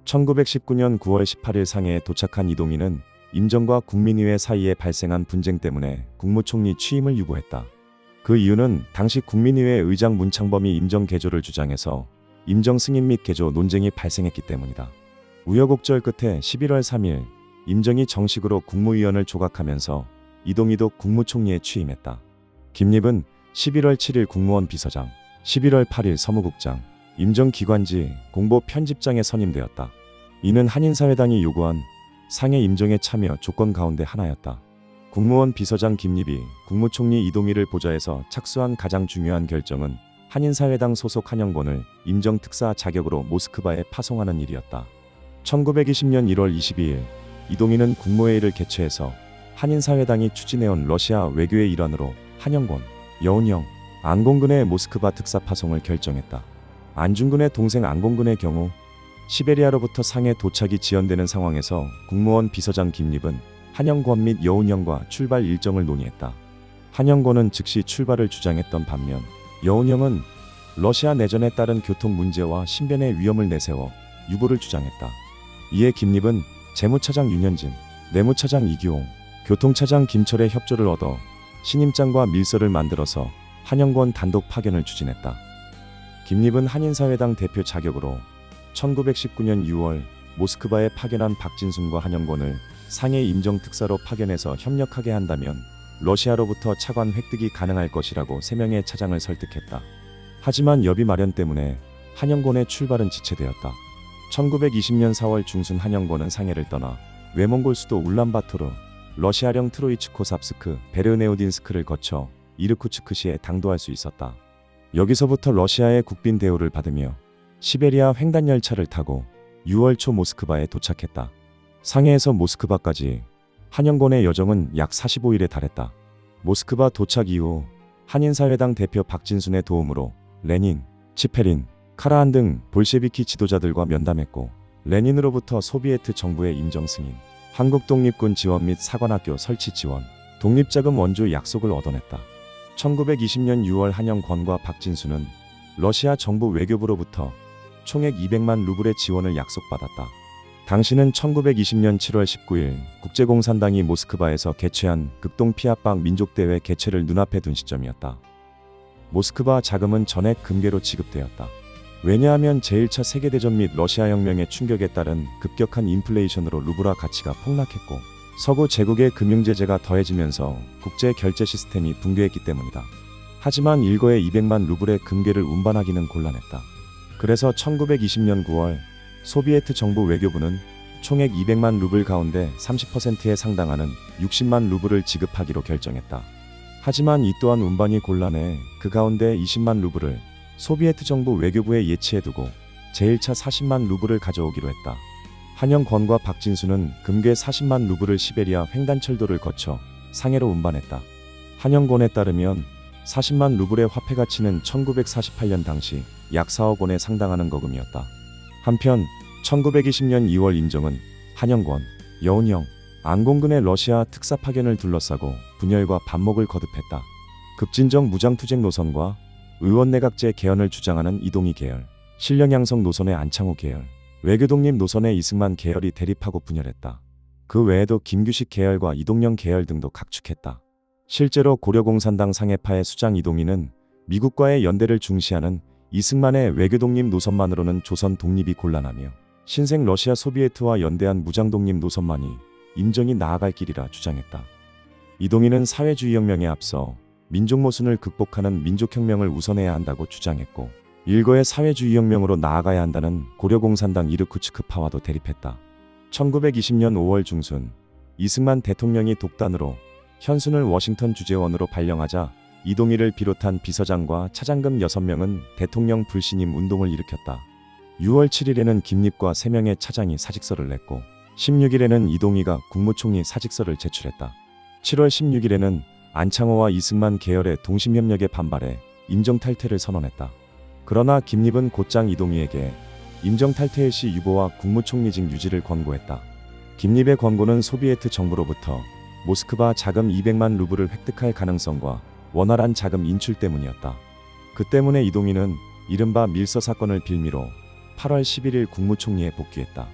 1919년 9월 18일 상해에 도착한 이동희는 임정과 국민의회 사이에 발생한 분쟁 때문에 국무총리 취임을 유보했다. 그 이유는 당시 국민의회 의장 문창범이 임정 개조를 주장해서 임정 승인 및 개조 논쟁이 발생했기 때문이다. 우여곡절 끝에 11월 3일 임정이 정식으로 국무위원을 조각하면서 이동희도 국무총리에 취임했다. 김립은 11월 7일 국무원 비서장, 11월 8일 서무국장, 임정기관지 공보 편집장에 선임되었다. 이는 한인사회당이 요구한 상해 임정에 참여 조건 가운데 하나였다. 국무원 비서장 김립이 국무총리 이동희를 보좌해서 착수한 가장 중요한 결정은 한인사회당 소속 한영권을 임정특사 자격으로 모스크바에 파송하는 일이었다. 1920년 1월 22일 이동희는 국무회의를 개최해서 한인사회당이 추진해온 러시아 외교의 일환으로 한영권, 여운형, 안공근의 모스크바 특사 파송을 결정했다. 안중근의 동생 안공근의 경우 시베리아로부터 상해 도착이 지연되는 상황에서 국무원 비서장 김립은 한영권 및 여운형과 출발 일정을 논의했다. 한영권은 즉시 출발을 주장했던 반면 여운형은 러시아 내전에 따른 교통 문제와 신변의 위험을 내세워 유보를 주장했다. 이에 김립은 재무차장 윤현진, 내무차장 이규홍, 교통차장 김철의 협조를 얻어 신임장과 밀서를 만들어서 한영권 단독 파견을 추진했다. 김립은 한인사회당 대표 자격으로 1919년 6월 모스크바에 파견한 박진순과 한영권을 상해 임정특사로 파견해서 협력하게 한다면 러시아로부터 차관 획득이 가능할 것이라고 3명의 차장을 설득했다. 하지만 여비 마련 때문에 한영권의 출발은 지체되었다. 1920년 4월 중순 한영권은 상해를 떠나 외몽골 수도 울란바토르, 러시아령 트로이츠코삽스크, 베르네오딘스크를 거쳐 이르쿠츠크시에 당도할 수 있었다. 여기서부터 러시아의 국빈 대우를 받으며 시베리아 횡단 열차를 타고 6월 초 모스크바에 도착했다. 상해에서 모스크바까지 한영권의 여정은 약 45일에 달했다. 모스크바 도착 이후 한인사회당 대표 박진순의 도움으로 레닌, 치페린, 카라한 등 볼셰비키 지도자들과 면담했고 레닌으로부터 소비에트 정부의 임정 승인, 한국 독립군 지원 및 사관학교 설치 지원, 독립자금 원조 약속을 얻어냈다. 1920년 6월 한영권과 박진수는 러시아 정부 외교부로부터 총액 200만 루블의 지원을 약속받았다. 당시는 1920년 7월 19일 국제공산당이 모스크바에서 개최한 극동 피압방 민족대회 개최를 눈앞에 둔 시점이었다. 모스크바 자금은 전액 금괴로 지급되었다. 왜냐하면 제1차 세계대전 및 러시아혁명의 충격에 따른 급격한 인플레이션으로 루블화 가치가 폭락했고 서구 제국의 금융제재가 더해지면서 국제 결제 시스템이 붕괴했기 때문이다. 하지만 일거에 200만 루블의 금괴를 운반하기는 곤란했다. 그래서 1920년 9월 소비에트 정부 외교부는 총액 200만 루블 가운데 30%에 상당하는 60만 루블을 지급하기로 결정했다. 하지만 이 또한 운반이 곤란해 그 가운데 20만 루블을 소비에트 정부 외교부에 예치해두고 제1차 40만 루블을 가져오기로 했다. 한영권과 박진수는 금괴 40만 루블을 시베리아 횡단철도를 거쳐 상해로 운반했다. 한영권에 따르면 40만 루블의 화폐 가치는 1948년 당시 약 4억 원에 상당하는 거금이었다. 한편 1920년 2월 임정은 한영권, 여운형, 안공근의 러시아 특사 파견을 둘러싸고 분열과 반목을 거듭했다. 급진정 무장투쟁 노선과 의원내각제 개헌을 주장하는 이동희 계열, 신령양성 노선의 안창호 계열, 외교독립 노선의 이승만 계열이 대립하고 분열했다. 그 외에도 김규식 계열과 이동영 계열 등도 각축했다. 실제로 고려공산당 상해파의 수장 이동희는 미국과의 연대를 중시하는 이승만의 외교독립 노선만으로는 조선 독립이 곤란하며 신생 러시아 소비에트와 연대한 무장독립 노선만이 임정이 나아갈 길이라 주장했다. 이동희는 사회주의혁명에 앞서 민족모순을 극복하는 민족혁명을 우선해야 한다고 주장했고 일거의 사회주의혁명으로 나아가야 한다는 고려공산당 이르쿠츠크파와도 대립했다. 1920년 5월 중순 이승만 대통령이 독단으로 현순을 워싱턴 주재원으로 발령하자 이동희를 비롯한 비서장과 차장급 6명은 대통령 불신임 운동을 일으켰다. 6월 7일에는 김립과 3명의 차장이 사직서를 냈고 16일에는 이동희가 국무총리 사직서를 제출했다. 7월 16일에는 안창호와 이승만 계열의 동심협력에 반발해 임정탈퇴를 선언했다. 그러나 김립은 곧장 이동희에게 임정탈퇴 시 유보와 국무총리직 유지를 권고했다. 김립의 권고는 소비에트 정부로부터 모스크바 자금 200만 루블을 획득할 가능성과 원활한 자금 인출 때문이었다. 그 때문에 이동희는 이른바 밀서 사건을 빌미로 8월 11일 국무총리에 복귀했다.